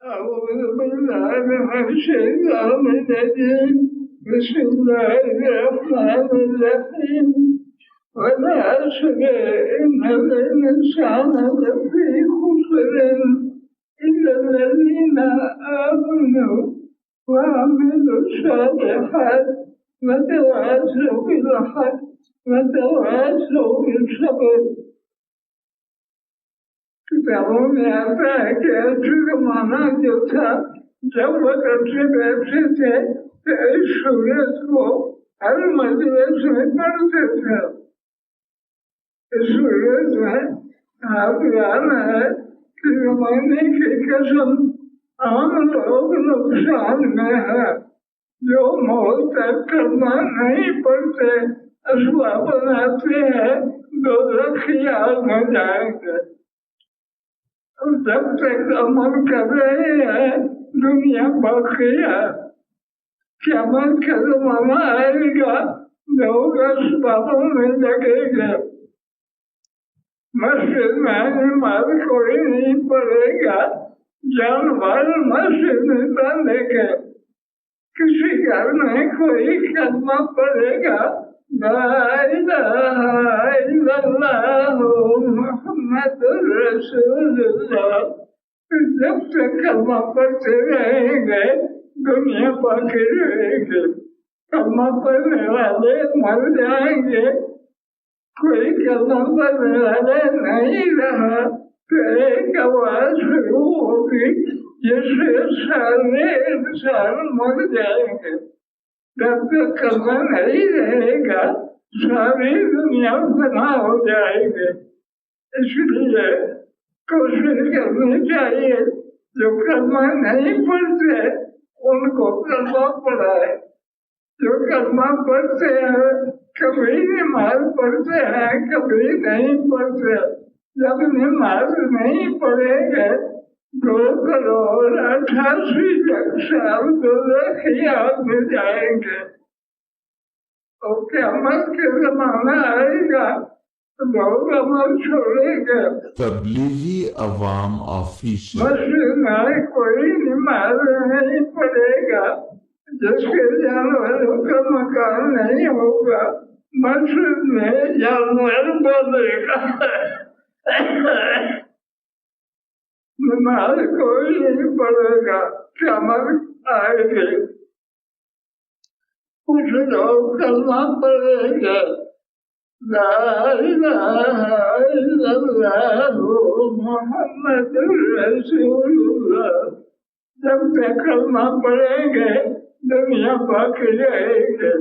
أعوذ بالله من الشيطان الرجيم بسم الله الرحمن الرحيم والعصر إن الإنسان لفي خسر إلا الذين آمنوا وعملوا الصالحات وتواصوا بالحق وتواصوا بالصبر. کتابوں میں آتا ہے کہ عصر کا معنی جو تھا جب وہ عصر بیٹھتے تھے تو اس سورت کو ہر مجلس میں پڑھتے تھے. اس سورت میں آپ بیان ہے کہ زمانے کی قسم عام لوگ نقصان میں ہے جو موت تک کلمہ نہیں پڑھتے اسباب بناتے ہیں دوزخ کی آگ میں جائیں گے. جب تک عمل کر رہے ہیں دنیا باقی ہے. قیامت کا زمانہ آئے گا لوگ اسبابوں میں لگے گا. مسجد میں نماز کوئی نہیں پڑھے گا. جانور مسجد میں بندے گا. کسی گھر میں کوئی کلمہ پڑھے گا لا الہ الا اللہ محمد رسول اللہ. جب تک کلمہ پڑھتے رہیں گے دنیا باقی رہے گی. کلمہ پڑھنے والے مر جائیں گے. کوئی کلمہ پڑھنے والے نہیں رہا تو ایک آواز شروع ہوگی جس سے سارے انسان مر جائیں گے. جب تک کلمہ نہیں رہے گا ساری دنیا فنا ہو جائے گی. اس لیے کوشش کرنی چاہیے جو کلمہ نہیں پڑھتے ان کو کلمہ پڑھائے. جو کلمہ پڑھتے ہیں کبھی نماز پڑھتے ہیں کبھی نہیں پڑھتے. جب نماز نہیں پڑھیں گے 2,88,00,000 سال دوزخ کی آگ میں جائیں گے. اور قیامت کے زمانہ آئے گا تو لوگ عمل چھوڑیں گے. تبلیغی عوام آفیشل مسجد میں کوئی نماز نہیں پڑھے گا جس کے جانوروں کا مکان نہیں ہوگا. مسجد میں جانور بولے گا. نماز کوئی نہیں پڑھے گا. قیامت آئے گی. کچھ لوگ کلمہ پڑھیں گے لا الہ الا اللہ محمد رسول اللہ. جب تک کلمہ پڑھیں گے دنیا باقی رہے گی.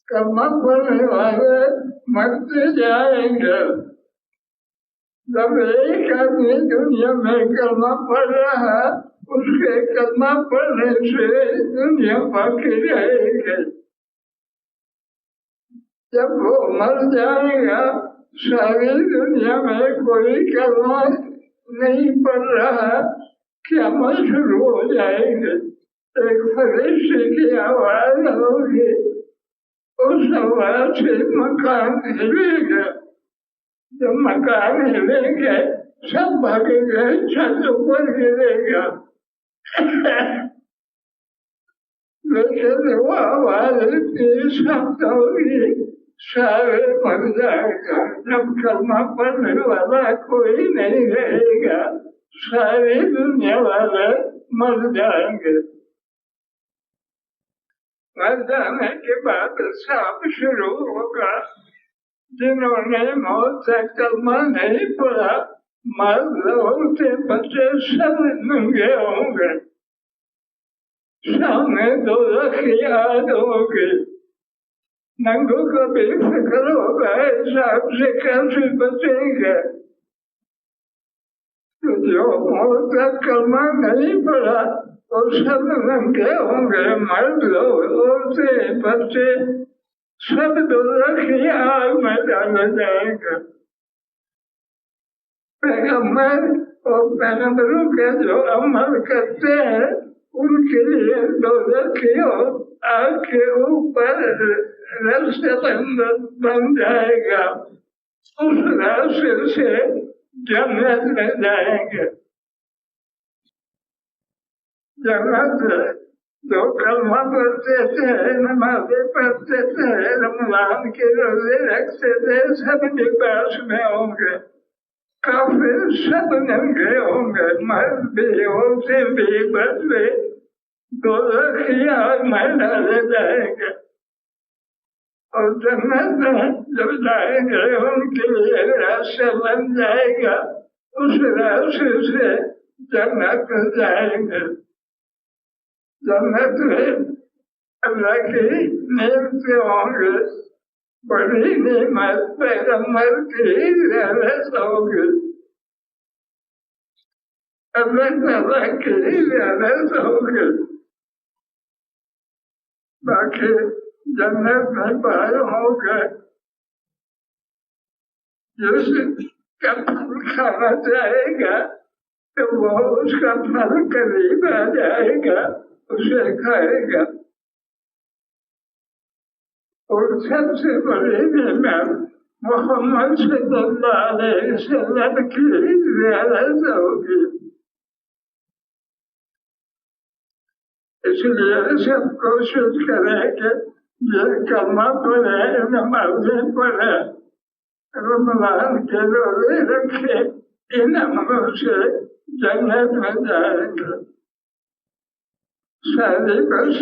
کلمہ پڑھنے والے مرتے جائیں گے. جب ایک آدمی دنیا میں کلمہ پڑھ رہا ہے اس کے کلمہ پڑھنے سے دنیا باقی رہے گی. جب وہ مر جائے گا ساری دنیا میں کوئی کلمہ نہیں پڑھ رہا. قیامت شروع ہو جائے گی. ایک فرشتے کی آواز ہوگی. اس آواز سے مکان ہلے گا. جب مکان ہلیں گے سب بھاگیں گے. چھت اوپر گرے گا. لیکن وہ آواز اتنی سخت ہوگی سارے مر جائے گا. جب کلمہ پڑھنے والا کوئی نہیں رہے گا ساری دنیا والے مر جائیں گے. مر جانے کے بعد حساب شروع ہوگا. جنہوں نے موت سے کلمہ نہیں پڑھا مرد عورتیں بچے سب ننگے ہوں گے. سامنے دوزخ کی آگ ہوگی. ننگوں کو بھی فکر ہوگا حساب سے کیسے بچیں گے. تو جو موت کا کلمہ نہیں پڑھا وہ سب ننگے ہوں گے. مرد عورتیں بچے سب دوزخ کی آگ میں ڈالے جائیں گے. پیغمبر اور پیغمبروں کے جو عمل کرتے ہیں ان کے لیے دوزخ کی آگ کے اوپر راستے بن جائے گا. اس راستے سے جنت میں جائیں گے. جنت ہے، جو کلمہ پڑھتے تھے، نمازیں پڑھتے تھے، رمضان کے روزے رکھتے تھے، سب لباس میں ہوں گے، کافر سب ننگے ہوں گے، مرد بھی عورتیں بھی بچے دوزخی آگ میں ڈالے جائیں گے، اور جنت میں جب جائیں گے ان کے لیے راستہ بن جائے گا، اس راستے سے جنت جائیں گے۔ جنت میں اللہ کی نعمتیں ہوں گے، بڑی نعمت پیغمبر کی رحمت ہوگی، اللہ تعالیٰ کی رحمت ہوگی۔ باقی جنت میں باہر ہوگا، جس کا پھل کھانا چاہے گا تو وہ اس کا پھل قریب آ جائے گا، اسے کھائے گا۔ اور سب سے بڑی نعمت محمد صلی اللہ علیہ وسلم کی زیارت ہوگی۔ اس لیے سب کوشش کریں کہ یہ کلمہ پڑھے، نمازیں پڑھے، رمضان کے روزے رکھے، ان عملوں سے جنت میں جائیں گے۔ ساری بس